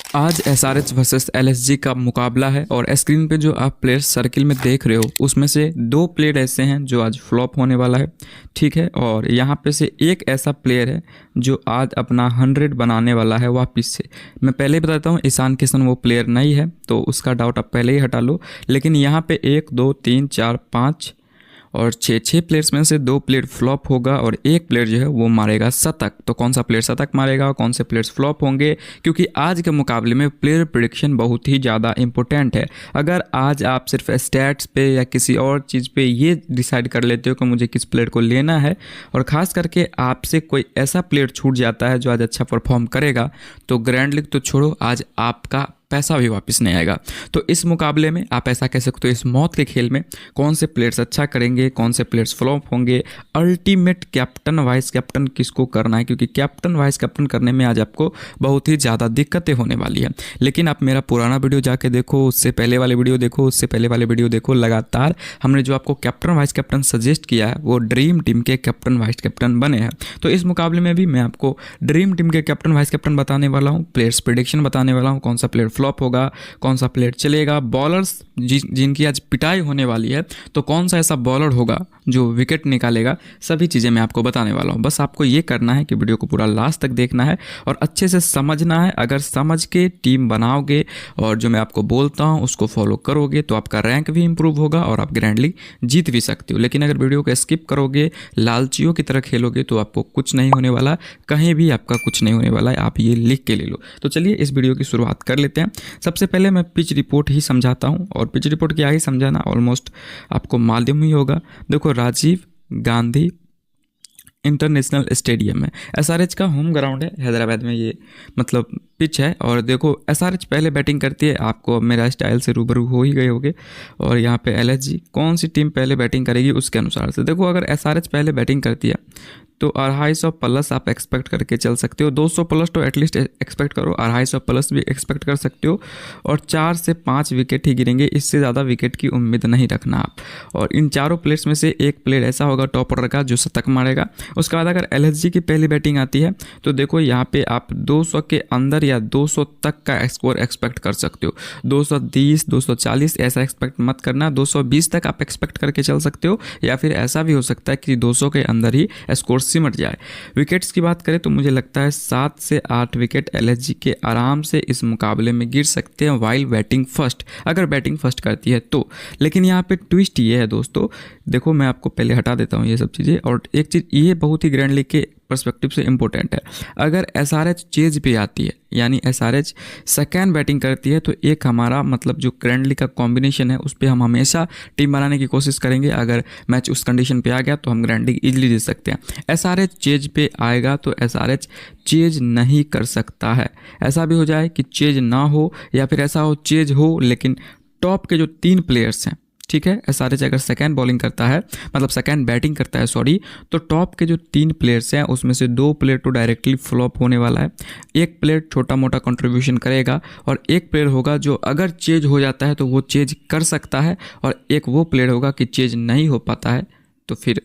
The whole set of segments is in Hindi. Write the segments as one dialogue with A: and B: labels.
A: आज एसआरएच वर्सेस एलएसजी का मुकाबला है और स्क्रीन पे जो आप प्लेयर्स सर्किल में देख रहे हो उसमें से दो प्लेयर ऐसे हैं जो आज फ्लॉप होने वाला है, ठीक है। और यहाँ पे से एक ऐसा प्लेयर है जो आज अपना 100 बनाने वाला है वापस से। मैं पहले ही बताता हूँ, ईशान किशन वो प्लेयर नहीं है तो उसका डाउट आप पहले ही हटा लो। लेकिन यहाँ पे 1 2 3 4 5 और 6 प्लेयर्स में से 2 प्लेयर फ्लॉप होगा और एक प्लेयर जो है वो मारेगा शतक। तो कौन सा प्लेयर शतक मारेगा और कौन से प्लेयर्स फ्लॉप होंगे, क्योंकि आज के मुकाबले में प्लेयर प्रेडिक्शन बहुत ही ज़्यादा इंपॉर्टेंट है। अगर आज आप सिर्फ स्टैट्स पे या किसी और चीज़ पे ये डिसाइड कर लेते हो कि मुझे किस प्लेयर को लेना है और ख़ास करके आपसे कोई ऐसा प्लेयर छूट जाता है जो आज अच्छा परफॉर्म करेगा, तो ग्रैंड लीग तो छोड़ो, आज आपका पैसा भी वापस नहीं आएगा। तो इस मुकाबले में आप ऐसा कह सकते हो, इस मौत के खेल में कौन से प्लेयर्स अच्छा करेंगे, कौन से प्लेयर्स फ्लॉप होंगे, अल्टीमेट कैप्टन वाइस कैप्टन किसको करना है, क्योंकि कैप्टन वाइस कैप्टन करने में आज आपको बहुत ही ज़्यादा दिक्कतें होने वाली है। लेकिन आप मेरा पुराना वीडियो जाके देखो, उससे पहले वाले वीडियो देखो, उससे पहले वाले वीडियो देखो, लगातार हमने जो आपको कैप्टन वाइस कैप्टन सजेस्ट किया है वो ड्रीम टीम के कैप्टन वाइस कैप्टन बने हैं। तो इस मुकाबले में भी मैं आपको ड्रीम टीम के कैप्टन वाइस कैप्टन बताने वाला हूँ, प्लेयर्स प्रेडिक्शन बताने वाला हूँ, कौन सा प्लेयर फ्लॉप होगा, कौन सा प्लेयर चलेगा, बॉलर्स जिनकी आज पिटाई होने वाली है तो कौन सा ऐसा बॉलर होगा जो विकेट निकालेगा, सभी चीज़ें मैं आपको बताने वाला हूँ। बस आपको ये करना है कि वीडियो को पूरा लास्ट तक देखना है और अच्छे से समझना है। अगर समझ के टीम बनाओगे और जो मैं आपको बोलता हूँ उसको फॉलो करोगे तो आपका रैंक भी इंप्रूव होगा और आप ग्रैंड लीग जीत भी सकते हो। लेकिन अगर वीडियो को स्किप करोगे, लालचियों की तरह खेलोगे तो आपको कुछ नहीं होने वाला, कहीं भी आपका कुछ नहीं होने वाला है, आप ये लिख के ले लो। तो चलिए इस वीडियो की शुरुआत कर लेते हैं। सबसे पहले मैं पिच रिपोर्ट ही समझाता हूं और पिच रिपोर्ट क्या ही समझाना ऑलमोस्ट आपको मालूम ही होगा। देखो, राजीव गांधी इंटरनेशनल स्टेडियम है, एसआरएच का होम ग्राउंड है, हैदराबाद में ये मतलब पिच है। और देखो एसआरएच पहले बैटिंग करती है, आपको मेरा स्टाइल से रूबरू हो ही गए होगे। और यहाँ पे एलएसजी कौन सी टीम पहले बैटिंग करेगी उसके अनुसार से देखो, अगर एसआरएच पहले बैटिंग करती है तो 250 प्लस आप एक्सपेक्ट करके चल सकते हो। 200 प्लस तो एटलीस्ट एक्सपेक्ट करो, 250 प्लस भी एक्सपेक्ट कर सकते हो। और 4 से 5 विकेट ही गिरेंगे, इससे ज़्यादा विकेट की उम्मीद नहीं रखना आप। और इन चारों प्लेयर्स में से एक प्लेयर ऐसा होगा टॉप ऑर्डर का जो शतक मारेगा। उसके बाद अगर एलएसजी की पहली बैटिंग आती है तो देखो यहाँ पे आप 200 के अंदर या 200 तक का स्कोर एक्सपेक्ट कर सकते हो। 230 240 ऐसा एक्सपेक्ट मत करना, 220 तक आप एक्सपेक्ट करके चल सकते हो, या फिर ऐसा भी हो सकता है कि 200 के अंदर ही स्कोर सिमट जाए। विकेट्स की बात करें तो मुझे लगता है 7 से 8 विकेट एलएसजी के आराम से इस मुकाबले में गिर सकते हैं वाइल बैटिंग फर्स्ट, अगर बैटिंग फर्स्ट करती है तो। लेकिन यहाँ पे ट्विस्ट ये है दोस्तों, देखो मैं आपको पहले हटा देता हूँ ये सब चीज़ें। और एक चीज़ ये बहुत ही ग्रैंड लीग के पर्सपेक्टिव से इंपॉर्टेंट है, अगर एसआरएच चेज पे आती है यानी एसआरएच सेकेंड बैटिंग करती है तो एक हमारा मतलब जो ग्रैंड लीग का कॉम्बिनेशन है उस पर हम हमेशा टीम बनाने की कोशिश करेंगे। अगर मैच उस कंडीशन पे आ गया तो हम ग्रैंड लीग इजीली जीत सकते हैं। एसआरएच चेज पे आएगा तो एसआरएच चेज नहीं कर सकता है। ऐसा भी हो जाए कि चेज ना हो या फिर ऐसा हो चेज हो लेकिन टॉप के जो 3 प्लेयर्स हैं, ठीक है, एसआरएच अगर सेकंड बॉलिंग करता है मतलब सेकंड बैटिंग करता है सॉरी, तो टॉप के जो 3 प्लेयर्स हैं उसमें से 2 प्लेयर तो डायरेक्टली फ्लॉप होने वाला है। एक प्लेयर छोटा मोटा कंट्रीब्यूशन करेगा और एक प्लेयर होगा जो अगर चेज हो जाता है तो वो चेज कर सकता है, और एक वो प्लेयर होगा कि चेज नहीं हो पाता है तो फिर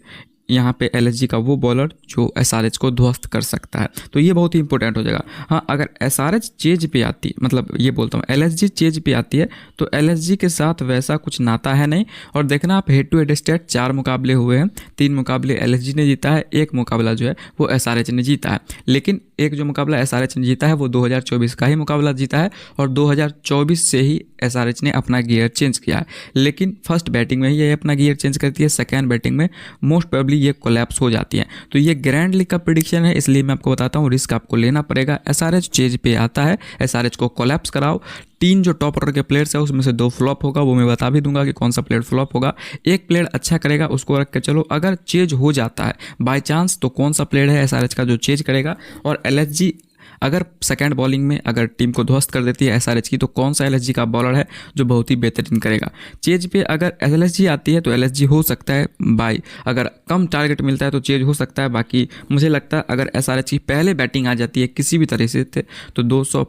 A: यहाँ पे एलएसजी का वो बॉलर जो एसआरएच को ध्वस्त कर सकता है। तो ये बहुत ही इंपॉर्टेंट हो जाएगा। हाँ, अगर एसआरएच चेज पे आती है, मतलब ये बोलता हूँ एलएसजी चेज पे आती है तो एलएसजी के साथ वैसा कुछ नाता है नहीं। और देखना आप हेड टू हेड स्टेट 4 मुकाबले हुए हैं, 3 मुकाबले एलएसजी ने जीता है, एक मुकाबला जो है वो एसआरएच ने जीता है। लेकिन एक जो मुकाबला एसआरएच ने जीता है वो 2024 का ही मुकाबला जीता है और 2024 से ही एसआरएच ने अपना गियर चेंज किया है। लेकिन फर्स्ट बैटिंग में ही ये अपना गियर चेंज करती है, सेकेंड बैटिंग में मोस्ट प्रोबेबली ये कोलैप्स हो जाती है। तो ये ग्रैंड लीग का प्रेडिक्शन है, इसलिए मैं आपको बताता हूँ रिस्क आपको लेना पड़ेगा। एसआरएच चेज पे आता है, एसआरएच को कोलैप्स कराओ। 3 जो टॉप ऑर्डर के प्लेयर्स है उसमें से 2 फ्लॉप होगा, वो मैं बता भी दूंगा कि कौन सा प्लेयर फ्लॉप होगा। एक प्लेयर अच्छा करेगा उसको रख के चलो। अगर चेज हो जाता है बाय चांस तो कौन सा प्लेयर है एसआरएच का जो चेज करेगा। और एलएसजी अगर सेकंड बॉलिंग में अगर टीम को ध्वस्त कर देती है एसआरएच की तो कौन सा एलएसजी का बॉलर है जो बहुत ही बेहतरीन करेगा। चेज पे अगर एलएसजी आती है तो एलएसजी हो सकता है बाय, अगर कम टारगेट मिलता है तो चेज हो सकता है। बाकी मुझे लगता है अगर एसआरएच की पहले बैटिंग आ जाती है किसी भी तरह से तो 200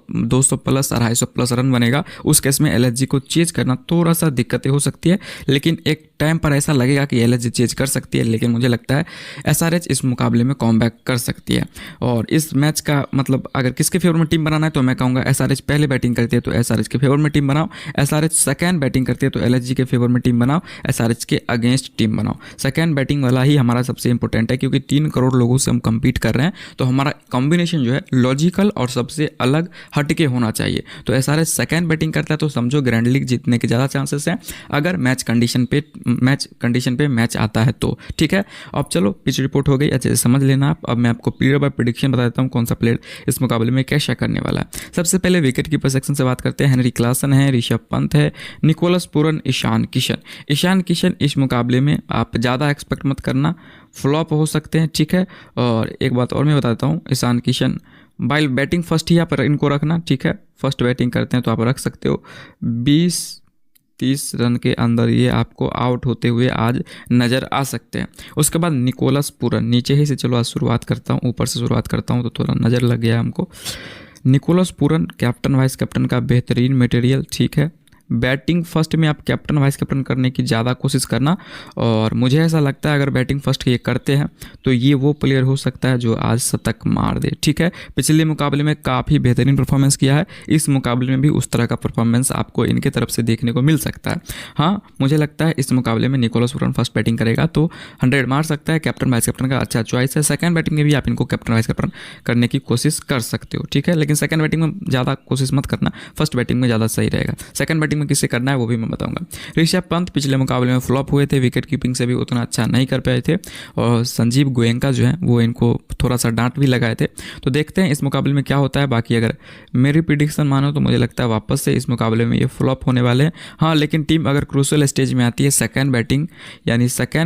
A: प्लस 250 प्लस रन बनेगा। उस केस में एलएसजी को चेज करना थोड़ा सा दिक्कतें हो सकती है, लेकिन एक टाइम पर ऐसा लगेगा कि एलएसजी चेज कर सकती है। लेकिन मुझे लगता है एसआरएच इस मुकाबले में कॉमबैक कर सकती है। और इस मैच का मतलब अगर किसके फेवर में टीम बनाना है तो मैं कहूँगा एसआरएच पहले बैटिंग करती है तो एसआरएच के फेवर में टीम बनाओ, एसआरएच सेकंड बैटिंग करती है तो एलएसजी के फेवर में टीम बनाओ, एसआरएच के अगेंस्ट टीम बनाओ। सेकंड बैटिंग वाला ही हमारा सबसे इंपॉर्टेंट है, क्योंकि 3 करोड़ लोगों से हम कम्पीट कर रहे हैं, तो हमारा कॉम्बिनेशन जो है लॉजिकल और सबसे अलग हटके होना चाहिए। तो एसआरएच सेकंड बैटिंग करता है तो समझो ग्रैंड लीग जीतने के ज़्यादा चांसेस हैं, अगर मैच कंडीशन पे मैच आता है तो। ठीक है, अब चलो पिच रिपोर्ट हो गई, अच्छे से समझ लेना आप। अब मैं आपको प्लेयर बाय प्रेडिक्शन बता देता हूँ कौन सा प्लेयर इस मुकाबले में कैसा करने वाला है। सबसे पहले विकेट कीपर सेक्शन से बात करते हैं। हेनरी क्लासन है, ऋषभ पंत है, निकोलस पूरन, ईशान किशन। ईशान किशन इस मुकाबले में आप ज़्यादा एक्सपेक्ट मत करना, फ्लॉप हो सकते हैं। ठीक है, और एक बात और मैं बताता हूँ, ईशान किशन बाइल बैटिंग फर्स्ट ही आप इनको रखना। ठीक है, फर्स्ट बैटिंग करते हैं तो आप रख सकते हो। 20-30 रन के अंदर ये आपको आउट होते हुए आज नज़र आ सकते हैं। उसके बाद निकोलस पूरन, नीचे ही से चलो आज शुरुआत करता हूँ, ऊपर से शुरुआत करता हूँ तो थोड़ा नज़र लग गया हमको। Nicholas Pooran captain vice captain का बेहतरीन मटेरियल। ठीक है, बैटिंग फर्स्ट में आप कैप्टन वाइस कैप्टन करने की ज़्यादा कोशिश करना, और मुझे ऐसा लगता है अगर बैटिंग फर्स्ट ये करते हैं तो ये वो प्लेयर हो सकता है जो आज शतक मार दे। ठीक है, पिछले मुकाबले में काफ़ी बेहतरीन परफॉर्मेंस किया है, इस मुकाबले में भी उस तरह का परफॉर्मेंस आपको इनके तरफ से देखने को मिल सकता है। हाँ, मुझे लगता है इस मुकाबले में निकोलस पूरन फर्स्ट बैटिंग करेगा तो 100 मार सकता है। कैप्टन वाइस कैप्टन का अच्छा चॉइस है। सेकंड बैटिंग में भी आप इनको कैप्टन वाइस कैप्टन करने की कोशिश कर सकते हो। ठीक है, लेकिन सेकंड बैटिंग में ज़्यादा कोशिश मत करना, फर्स्ट बैटिंग में ज़्यादा सही रहेगा। सेकंड बैटिंग में किसे करना है वो भी मैं बताऊंगा। ऋषभ पंत पिछले मुकाबले में फ्लॉप हुए थे, विकेट कीपिंग से भी उतना अच्छा नहीं कर पाए थे, और संजीव गोयनका जो है वो इनको थोड़ा सा डांट भी लगाए थे। तो देखते हैं इस मुकाबले में क्या होता है। बाकी अगर मेरी प्रिडिक्शन मानो तो मुझे लगता है वापस से इस मुकाबले में ये फ्लॉप होने वाले हैं। हाँ, लेकिन टीम अगर क्रूशियल स्टेज में आती है, सेकंड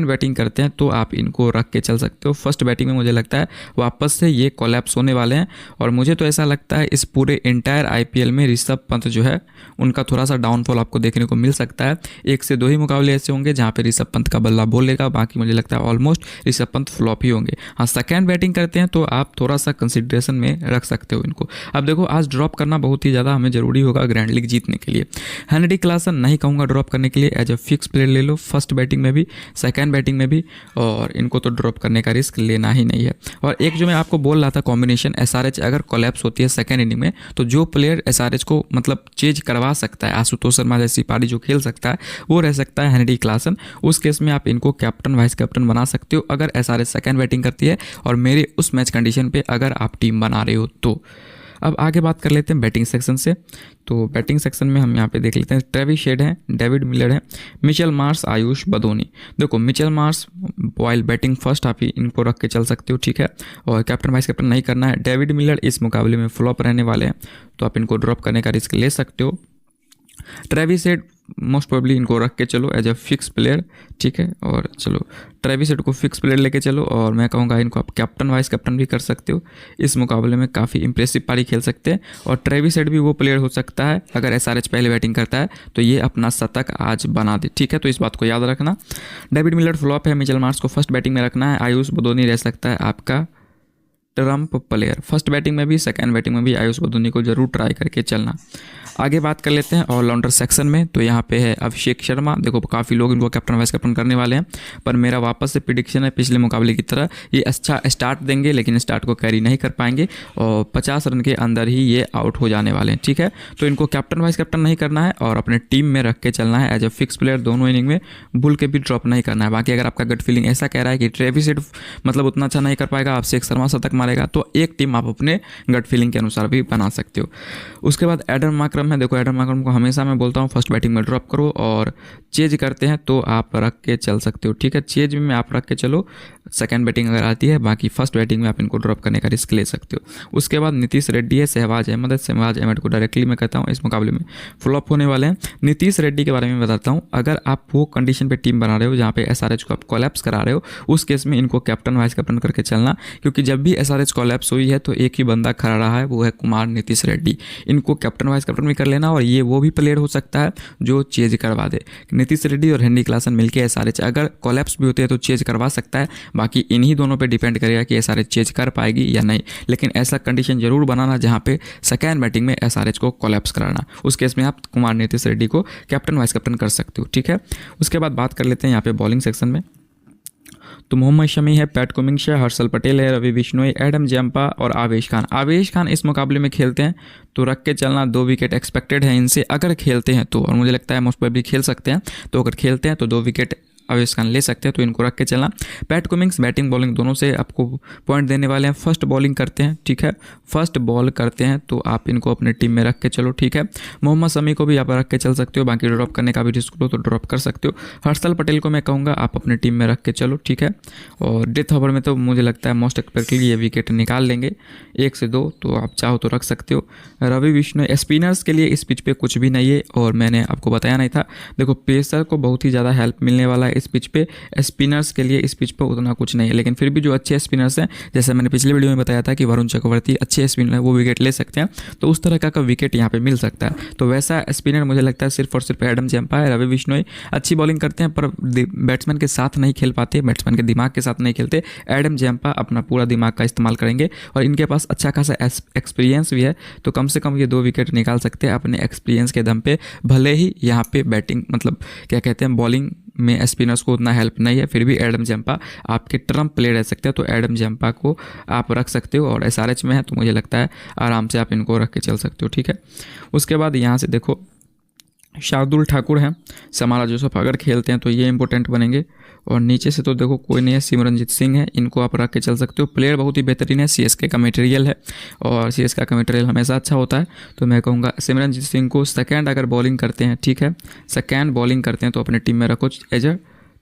A: बैटिंग करते हैं तो आप इनको रख के चल सकते हो। फर्स्ट बैटिंग में मुझे लगता है वापस से ये कोलैप्स होने वाले हैं, और मुझे तो ऐसा लगता है इस पूरे एंटायर आईपीएल में ऋषभ पंत जो है उनका थोड़ा सा डाउनफॉल आपको देखने को मिल सकता है। 1 से 2 ही मुकाबले ऐसे होंगे जहां पे ऋषभ पंत का बल्ला बोलेगा, बाकी मुझे लगता है ऑलमोस्ट ऋषभ पंत फ्लॉप ही होंगे। हाँ, सेकंड बैटिंग करते हैं तो आप थोड़ा सा कंसिडरेशन में रख सकते हो इनको। अब देखो, आज ड्रॉप करना बहुत ही ज़्यादा हमें जरूरी होगा ग्रैंड लीग जीतने के लिए। हेनरी क्लासन नहीं कहूँगा ड्रॉप करने के लिए, एज अ फिक्स प्लेयर ले लो, फर्स्ट बैटिंग में भी सेकंड बैटिंग में भी, और इनको तो ड्रॉप करने का रिस्क लेना ही नहीं है। और एक जो मैं आपको बोल रहा था कॉम्बिनेशन, एसआरएच अगर कोलैप्स होती है सेकंड इनिंग में तो जो प्लेयर एसआरएच को मतलब चेंज करवा सकता है, आशुतोष शर्मा जैसी पारी जो खेल सकता है वो रह सकता है हेनरी क्लासन। उस केस में आप इनको कैप्टन वाइस कैप्टन बना सकते हो अगर एसआरएच सेकंड बैटिंग करती है और मेरे उस मैच कंडीशन पे अगर आप टीम बना रहे हो तो। अब आगे बात कर लेते हैं बैटिंग सेक्शन से। तो बैटिंग सेक्शन में हम यहाँ पे देख लेते हैं, ट्रेविस हेड है, डेविड मिलर है, मिचेल मार्श, आयुष बदोनी। देखो, Mitchell Marsh while batting first आप ही इनको रख के चल सकते हो। ठीक है, और कैप्टन वाइस कैप्टन नहीं करना है। डेविड मिलर इस मुकाबले में फ्लॉप रहने वाले हैं तो आप इनको ड्रॉप करने का रिस्क ले सकते हो। ट्रेविस हेड मोस्ट प्रोबेबली इनको रख के चलो एज अ फिक्स प्लेयर। ठीक है, और चलो ट्रेविस हेड को फिक्स प्लेयर लेके चलो, और मैं कहूँगा इनको आप कैप्टन वाइस कैप्टन भी कर सकते हो। इस मुकाबले में काफ़ी इंप्रेसिव पारी खेल सकते हैं, और ट्रेविस हेड भी वो प्लेयर हो सकता है अगर एसआरएच पहले बैटिंग करता है तो ये अपना शतक आज बना दे। ठीक है, तो इस बात को याद रखना। डेविड मिलर फ्लॉप है, मिचेल मार्श को फर्स्ट बैटिंग में रखना है, आयुष बदोनी रह सकता है आपका ट्रम्प प्लेयर। फर्स्ट बैटिंग में भी सेकंड बैटिंग में भी आयुष बदोनी को जरूर ट्राई करके चलना। आगे बात कर लेते हैं ऑलराउंडर सेक्शन में। तो यहाँ पे है अभिषेक शर्मा। देखो, काफ़ी लोग इनको कैप्टन वाइस कैप्टन करने वाले हैं, पर मेरा वापस से प्रेडिक्शन है पिछले मुकाबले की तरह ये अच्छा स्टार्ट देंगे, लेकिन स्टार्ट को कैरी नहीं कर पाएंगे और 50 रन के अंदर ही ये आउट हो जाने वाले हैं। ठीक है, तो इनको कैप्टन वाइस कैप्टन नहीं करना है और अपने टीम में रख के चलना है एज अ फिक्स प्लेयर। दोनों इनिंग में बुल के भी ड्रॉप नहीं करना है। बाकी अगर आपका गट फीलिंग ऐसा कह रहा है कि ट्रेविस हेड मतलब उतना अच्छा नहीं कर पाएगा, अभिषेक शर्मा शतक मारेगा, तो एक टीम आप अपने गट फीलिंग के अनुसार भी बना सकते हो। उसके बाद एडम मार्करम है। देखो, एडम मार्करम को हमेशा मैं बोलता हूँ फर्स्ट बैटिंग में ड्रॉप करो, और चेज करते हैं तो आप रख के चल सकते हो। ठीक है, चेज में आप रख के चलो, सेकंड बैटिंग अगर आती है, बाकी फर्स्ट बैटिंग में आप इनको ड्रॉप करने का रिस्क ले सकते हो। उसके बाद नीतीश रेड्डी है, शहबाज अहमद है। शहबाज अहमद को डायरेक्टली मैं कहता हूँ इस मुकाबले में फ्लॉप होने वाले हैं। नीतीश रेड्डी के बारे में बताता हूँ, अगर आप वो कंडीशन पे टीम बना रहे हो जहाँ पे एसआरएच को आप कोलैप्स करा रहे हो, उस केस में इनको कैप्टन वाइस कैप्टन करके चलना, क्योंकि जब भी एसआरएच कोलैप्स हुई है तो एक ही बंदा खड़ा रहा है, वो है कुमार नीतीश रेड्डी। इनको कैप्टन वाइस कैप्टन भी कर लेना, और ये वो भी प्लेयर हो सकता है जो चेज करवा दे। नीतीश रेड्डी और हेनरी क्लासन मिलकर एसआरएच अगर कोलैप्स भी होते हैं तो चेज करवा सकता है। बाकी इन्हीं दोनों पे डिपेंड करेगा कि एसआरएच चेज कर पाएगी या नहीं, लेकिन ऐसा कंडीशन जरूर बनाना जहां पे सेकेंड बैटिंग में एसआरएच को कोलैप्स कराना। उस केस में आप कुमार नीतीश रेड्डी को कैप्टन वाइस कैप्टन कर सकते हो। ठीक है, उसके बाद बात कर लेते हैं यहाँ पे बॉलिंग सेक्शन में। तो मोहम्मद शमी है, पैट कुमिंस है, हर्षल पटेल है, रवि बिश्नोई, एडम जम्पा और आवेश खान। आवेश खान इस मुकाबले में खेलते हैं तो रख के चलना, 2 विकेट एक्सपेक्टेड है इनसे अगर खेलते हैं तो, और मुझे लगता है मोस्ट प्रोबेबली खेल सकते हैं, तो अगर खेलते हैं तो 2 विकेट आवेश खान ले सकते हैं, तो इनको रख के चलना। पैट कुमिंस बैटिंग बॉलिंग दोनों से आपको पॉइंट देने वाले हैं। फर्स्ट बॉलिंग करते हैं, ठीक है, फर्स्ट बॉल करते हैं तो आप इनको अपने टीम में रख के चलो, ठीक है। मोहम्मद शमी को भी आप रख के चल सकते हो, बाकी ड्रॉप करने का भी रिस्क लो तो ड्रॉप कर सकते हो। हर्षल पटेल को मैं कहूँगा आप अपने टीम में रख के चलो, ठीक है। और डेथ ओवर में तो मुझे लगता है मोस्ट एक्सपेक्टेडली ये विकेट निकाल लेंगे 1 से 2, तो आप चाहो तो रख सकते हो। रवि बिश्नोई स्पिनर्स के लिए इस पिच पे कुछ भी नहीं है, और मैंने आपको बताया नहीं था, देखो पेसर को बहुत ही ज़्यादा हेल्प मिलने वाला है इस पिच पे, स्पिनर्स के लिए इस पिच पर उतना कुछ नहीं है। लेकिन फिर भी जो अच्छे स्पिनर्स हैं, जैसे मैंने पिछले वीडियो में बताया था कि वरुण चक्रवर्ती अच्छे स्पिनर है, वो विकेट ले सकते हैं, तो उस तरह का विकेट यहाँ पे मिल सकता है। तो वैसा स्पिनर मुझे लगता है सिर्फ और सिर्फ एडम जम्पा है। रवि बिश्नोई अच्छी बॉलिंग करते हैं पर बैट्समैन के साथ नहीं खेल पाते, बैट्समैन के दिमाग के साथ नहीं खेलते। एडम जम्पा अपना पूरा दिमाग का इस्तेमाल करेंगे और इनके पास अच्छा खासा एक्सपीरियंस भी है, तो कम से कम ये 2 विकेट निकाल सकते हैं अपने एक्सपीरियंस के दम पे। भले ही यहाँ पे बैटिंग मतलब क्या कहते हैं बॉलिंग में स्पिनर्स को उतना हेल्प नहीं है, फिर भी एडम जम्पा आपके ट्रम्प प्ले रह सकते हैं, तो एडम जम्पा को आप रख सकते हो। और SRH में है तो मुझे लगता है आराम से आप इनको रख के चल सकते हो, ठीक है। उसके बाद यहाँ से देखो शार्दुल ठाकुर हैं, समारा जोसेफ अगर खेलते हैं तो ये इंपॉर्टेंट बनेंगे। और नीचे से तो देखो कोई नहीं है, सिमरनजीत सिंह है, इनको आप रख के चल सकते हो। प्लेयर बहुत ही बेहतरीन है, CSK का मटेरियल है और CSK का मटेरियल हमेशा अच्छा होता है, तो मैं कहूँगा सिमरनजीत सिंह को सेकंड अगर बॉलिंग करते हैं, ठीक है, सेकंड बॉलिंग करते हैं तो अपने टीम में रखो एज अ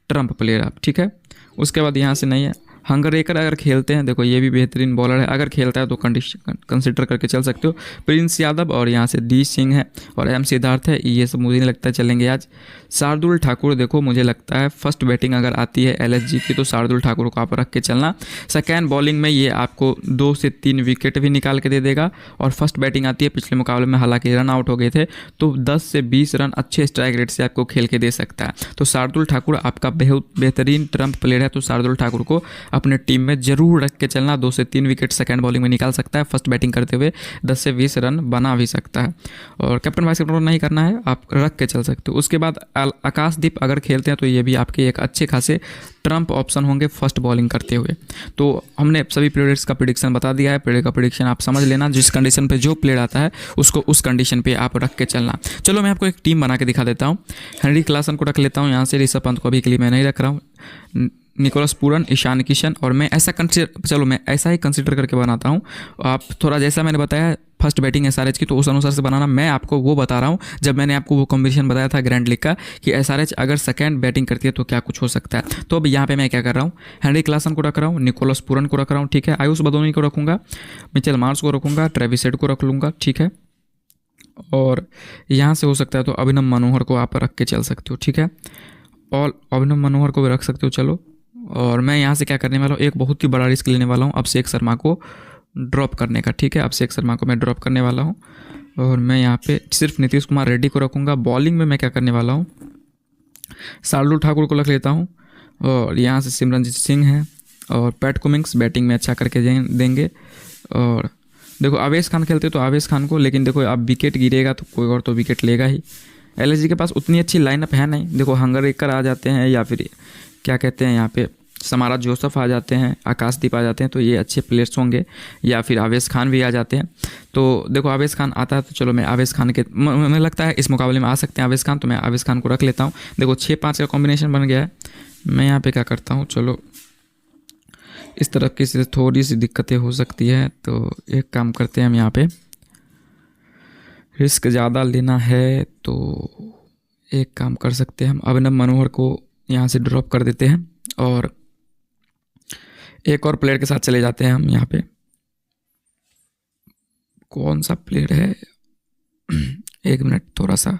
A: ट्रम्प प्लेयर आप, ठीक है। उसके बाद यहाँ से नहीं है हंगरेकर अगर खेलते हैं, देखो ये भी बेहतरीन बॉलर है, अगर खेलता है तो कंसिडर करके चल सकते हो। प्रिंस यादव और यहाँ से डी सिंह है और M सिद्धार्थ है, ये सब मुझे नहीं लगता है चलेंगे आज। शार्दुल ठाकुर देखो मुझे लगता है फर्स्ट बैटिंग अगर आती है LSG की तो शार्दुल ठाकुर को आप रख के चलना। सेकेंड बॉलिंग में ये आपको 2 से 3 विकेट भी निकाल के दे देगा। और फर्स्ट बैटिंग आती है, पिछले मुकाबले में हालांकि रन आउट हो गए थे, तो 10 से 20 रन अच्छे स्ट्राइक रेट से आपको खेल के दे सकता है। तो शार्दुल ठाकुर आपका बहुत बेहतरीन ट्रम्प प्लेयर है, तो शार्दुल ठाकुर को अपने टीम में जरूर रख के चलना। 2 से 3 विकेट सेकंड बॉलिंग में निकाल सकता है, फर्स्ट बैटिंग करते हुए 10 से 20 रन बना भी सकता है। और कैप्टन वाइस कैप्टन नहीं करना है, आप रख के चल सकते हो। उसके बाद आकाशदीप अगर खेलते हैं तो ये भी आपके एक अच्छे खासे ट्रम्प ऑप्शन होंगे फर्स्ट बॉलिंग करते हुए। तो हमने सभी प्लेयर्स का प्रेडिक्शन बता दिया है, प्लेयर का प्रेडिक्शन आप समझ लेना, जिस कंडीशन पे जो प्लेयर आता है उसको उस कंडीशन पे आप रख के चलना। चलो मैं आपको एक टीम बना के दिखा देता हूँ। हेनरी क्लासन को रख लेता हूँ यहाँ से, ऋषभ पंत को अभी के लिए मैं नहीं रख रहा हूँ, निकोलस पूरन, ईशान किशन, और मैं ऐसा मैं ऐसा ही कंसिडर करके बनाता हूँ। आप थोड़ा जैसा मैंने बताया फर्स्ट बैटिंग SRH की, तो उस अनुसार से बनाना। मैं आपको वो बता रहा हूँ जब मैंने आपको वो कॉम्बिनेशन बताया था ग्रैंड लीग का कि SRH अगर सेकंड बैटिंग करती है तो क्या कुछ हो सकता है। तो अब यहाँ पे मैं क्या कर रहा हूँ, हेनरी क्लासन को रख रहा हूँ, निकोलस पूरन को रख रहा हूँ, ठीक है, आयुष बदोनी को रखूँगा, मिचेल मार्श को रखूँगा, ट्रेविस हेड को रख लूँगा, ठीक है। और यहाँ से हो सकता है तो अभिनव मनोहर को आप रख के चल सकते हो, ठीक है, और अभिनव मनोहर को भी रख सकते हो। चलो, और मैं यहाँ से क्या करने वाला हूँ, एक बहुत ही बड़ा रिस्क लेने वाला हूँ अभिषेक शर्मा को ड्रॉप करने का, ठीक है। अभिषेक शर्मा को मैं ड्रॉप करने वाला हूँ और मैं यहाँ पे सिर्फ नीतीश कुमार रेड्डी को रखूँगा। बॉलिंग में मैं क्या करने वाला हूँ, शार्दुल ठाकुर को रख लेता हूँ, और यहाँ से सिमरनजीत सिंह है, और पैट कुमिंस बैटिंग में अच्छा करके देंगे। और देखो आवेश खान खेलते तो आवेश खान को, लेकिन देखो अब विकेट गिरेगा तो कोई और तो विकेट लेगा ही। LSG के पास उतनी अच्छी लाइनअप है नहीं, देखो हंगरेकर आ जाते हैं, या फिर क्या कहते हैं यहाँ पे समारा जोसेफ आ जाते हैं, आकाशदीप आ जाते हैं, तो ये अच्छे प्लेयर्स होंगे, या फिर आवेश खान भी आ जाते हैं। तो देखो आवेश खान आता है तो चलो मैं आवेश खान के, मुझे लगता है इस मुकाबले में आ सकते हैं आवेश खान, तो मैं आवेश खान को रख लेता हूँ। देखो 6-5 का कॉम्बिनेशन बन गया है। मैं यहाँ पे क्या करता हूँ, चलो इस तरफ की से थोड़ी सी दिक्कतें हो सकती है, तो एक काम करते हैं हम यहाँ पे, रिस्क ज़्यादा लेना है तो एक काम कर सकते हैं हम, अभिनव मनोहर को यहाँ से ड्रॉप कर देते हैं और एक और प्लेयर के साथ चले जाते हैं हम। यहाँ पे कौन सा प्लेयर है, 1 मिनट, थोड़ा सा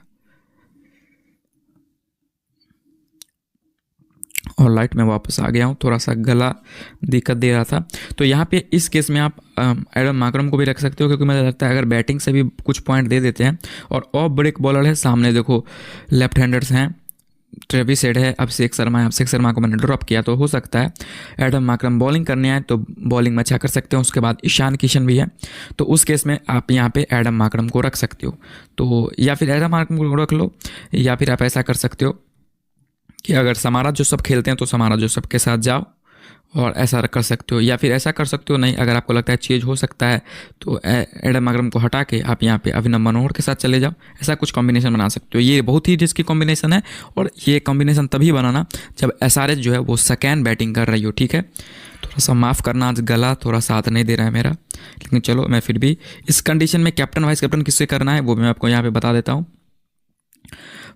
A: और लाइट में वापस आ गया हूँ, थोड़ा सा गला दिक्कत दे रहा था। तो यहाँ पे इस केस में आप एडम मार्करम को भी रख सकते हो, क्योंकि मुझे लगता है अगर बैटिंग से भी कुछ पॉइंट दे देते हैं, और ऑफ ब्रेक बॉलर है सामने, देखो लेफ्ट हैंडर्स हैं, ट्रेविस हेड है, अभिषेक शर्मा है, अभिषेक शर्मा को मैंने ड्रॉप किया, तो हो सकता है एडम मार्करम बॉलिंग करने आए तो बॉलिंग में अच्छा कर सकते हैं। उसके बाद ईशान किशन भी है, तो उस केस में आप यहाँ पे एडम मार्करम को रख सकते हो। तो या फिर एडम मार्करम को रख लो, या फिर आप ऐसा कर सकते हो कि अगर समारा जोसेफ खेलते हैं तो समारा जोसेफ के साथ जाओ, और ऐसा कर सकते हो, या फिर ऐसा कर सकते हो नहीं, अगर आपको लगता है चेंज हो सकता है तो एडम अग्रम को हटा के आप यहाँ पे अभिनव मनोहर के साथ चले जाओ। ऐसा कुछ कॉम्बिनेशन बना सकते हो। ये बहुत ही रिस्की कॉम्बिनेशन है और ये कॉम्बिनेशन तभी बनाना जब एसआरएच जो है वो सेकेंड बैटिंग कर रही हो। ठीक है, थोड़ा सा माफ़ करना, आज गला थोड़ा साथ नहीं दे रहा है मेरा, लेकिन चलो मैं फिर भी इस कंडीशन में कैप्टन वाइस कैप्टन किससे करना है वो मैं आपको यहाँ पे बता देता हूँ।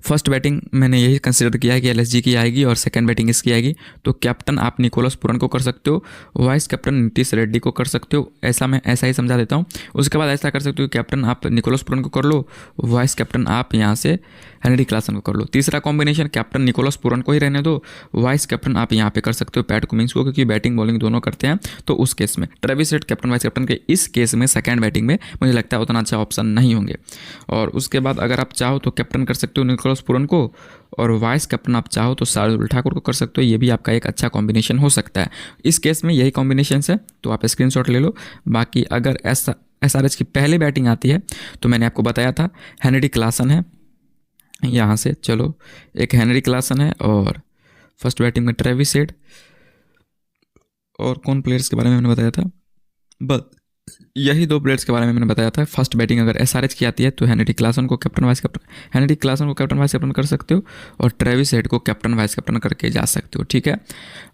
A: फर्स्ट बैटिंग मैंने यही कंसिडर किया है कि एलएसजी की आएगी और सेकंड बैटिंग इसकी आएगी। तो कैप्टन आप निकोलस पुरन को कर सकते हो, वाइस कैप्टन नीतीश रेड्डी को कर सकते हो। ऐसा मैं ऐसा ही समझा देता हूँ। उसके बाद ऐसा कर सकते हो कैप्टन आप निकोलस पुरन को कर लो, वाइस कैप्टन आप यहाँ से हेनरी क्लासन को कर लो। तीसरा कॉम्बिनेशन कैप्टन निकोलस पुरन को ही रहने दो, वाइस कैप्टन आप यहाँ पे कर सकते हो पैट कुमिंस को, क्योंकि बैटिंग बॉलिंग दोनों करते हैं। तो उस केस में Travis head captain vice captain के इस केस में सेकंड बैटिंग में मुझे लगता है उतना अच्छा ऑप्शन नहीं होंगे। और उसके बाद अगर आप चाहो तो कैप्टन कर सकते हो निकोलस पुरन को, और वाइस कैप्टन आप चाहो तो शार्दुल ठाकुर को कर सकते हो। ये भी आपका एक अच्छा कॉम्बिनेशन हो सकता है। इस केस में यही कॉम्बिनेशन है, तो आप स्क्रीनशॉट ले लो। बाकी अगर एसआरएच की पहले बैटिंग आती है तो मैंने आपको बताया था हेनरी क्लासन है यहाँ से, चलो एक हेनरी क्लासन है और फर्स्ट बैटिंग में ट्रेविस हेड, और कौन प्लेयर्स के बारे में मैंने बताया था, बस यही दो प्लेयर्स के बारे में मैंने बताया था। फर्स्ट बैटिंग अगर एसआरएच की आती है तो हेनरी क्लासन को captain vice captain, Henry Klaasen को कैप्टन वाइस कैप्टन कर सकते हो और ट्रेविस हेड को कैप्टन वाइस कैप्टन करके जा सकते हो। ठीक है,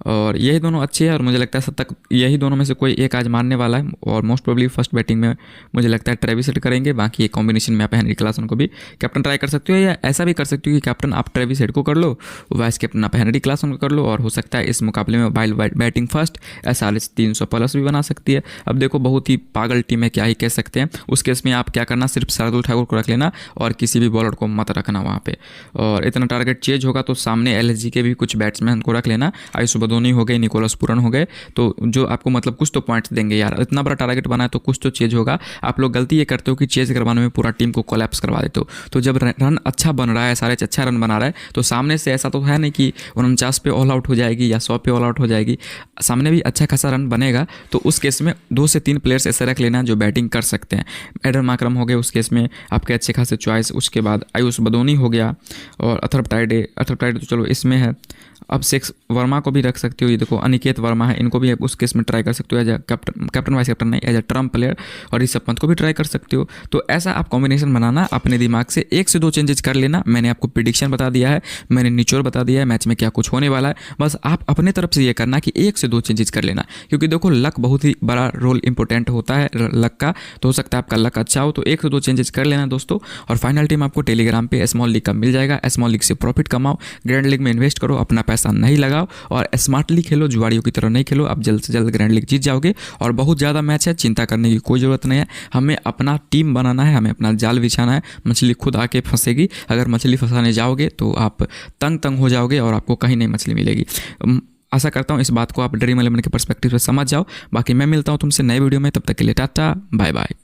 A: और यही दोनों अच्छे हैं और मुझे लगता है सब तक यही दोनों में से कोई एक आज मारने वाला है। और मोस्ट प्रोबेबली फर्स्ट बैटिंग में मुझे लगता है ट्रेविस हेड करेंगे। बाकी एक कॉम्बिनेशन में आप हेनरी क्लासन को भी कैप्टन ट्राई कर सकते हो, या ऐसा भी कर सकते हो कि कैप्टन आप ट्रेविस हेड को कर लो, वाइस कैप्टन आप हेनरी क्लासन को कर लो। और हो सकता है इस मुकाबले में बैटिंग फर्स्ट एसआरएच 300+ भी बना सकती है। अब देखो बहुत ही पागल टीम है, क्या ही कह सकते हैं। उस केस में आप क्या करना, सिर्फ शार्दुल ठाकुर को रख लेना और किसी भी बॉलर को मत रखना वहाँ पे। और इतना टारगेट चेंज होगा तो सामने एलएसजी के भी कुछ बैट्समैन को रख लेना, आयुष बदोनी हो गए, निकोलस पुरन हो गए, तो जो आपको मतलब कुछ तो पॉइंट्स देंगे यार। इतना बड़ा टारगेट बना है तो कुछ तो चेंज होगा। आप लोग गलती ये करते हो कि चेंज करवाने में पूरा टीम को कोलैप्स करवा देते हो। तो जब रन अच्छा बन रहा है, सारे अच्छा रन बना रहा है, तो सामने से ऐसा तो है नहीं कि 49 पे ऑल आउट हो जाएगी या 100 पे ऑल आउट हो जाएगी, सामने भी अच्छा खासा रन बनेगा। तो उस केस में 2 से 3 प्लेयर्स ऐसे रख लेना जो बैटिंग कर सकते हैं। एडम अक्रम हो गए उस केस में आपके अच्छे खासे चॉइस। उसके बाद आयुष बदोनी हो गया और अथर्व टाइडे तो चलो इसमें है। अब शेख वर्मा को भी रख सकते हो, ये देखो अनिकेत वर्मा है, इनको भी उस केस में ट्राई कर सकते हो as a captain vice captain नहीं, एज ए ट्रम्प प्लेयर। और ऋषभ पंत को भी ट्राई कर सकते हो। तो ऐसा आप कॉम्बिनेशन बनाना अपने दिमाग से, 1 से 2 चेंजेस कर लेना। मैंने आपको प्रिडिक्शन बता दिया है, मैंने निचोड़ बता दिया है मैच में क्या कुछ होने वाला है। बस आप अपने तरफ से ये करना कि 1 से 2 चेंजेस कर लेना, क्योंकि देखो लक बहुत ही बड़ा रोल इंपॉर्टेंट होता है लक का। तो हो सकता है आपका लक अच्छा हो, तो 1 से 2 चेंजेस कर लेना दोस्तों। और फाइनल टीम आपको टेलीग्राम पे स्मॉल लीग का मिल जाएगा। स्मॉल लीग से प्रॉफिट कमाओ, ग्रैंड लीग में इन्वेस्ट करो, अपना पैसा नहीं लगाओ और स्मार्टली खेलो, जुआड़ियों की तरह नहीं खेलो। आप जल्द से जल्द ग्रैंड लीग जीत जाओगे। और बहुत ज़्यादा मैच है, चिंता करने की कोई ज़रूरत नहीं है। हमें अपना टीम बनाना है, हमें अपना जाल बिछाना है। मछली खुद आके फंसेगी। अगर मछली फंसाने जाओगे तो आप तंग हो जाओगे और आपको कहीं नहीं मछली मिलेगी। आशा करता हूँ इस बात को आप ड्रीम 11 के पर्सपेक्टिव से समझ जाओ। बाकी मैं मिलता हूँ तुमसे नए वीडियो में, तब तक के लिए टाटा बाय बाय।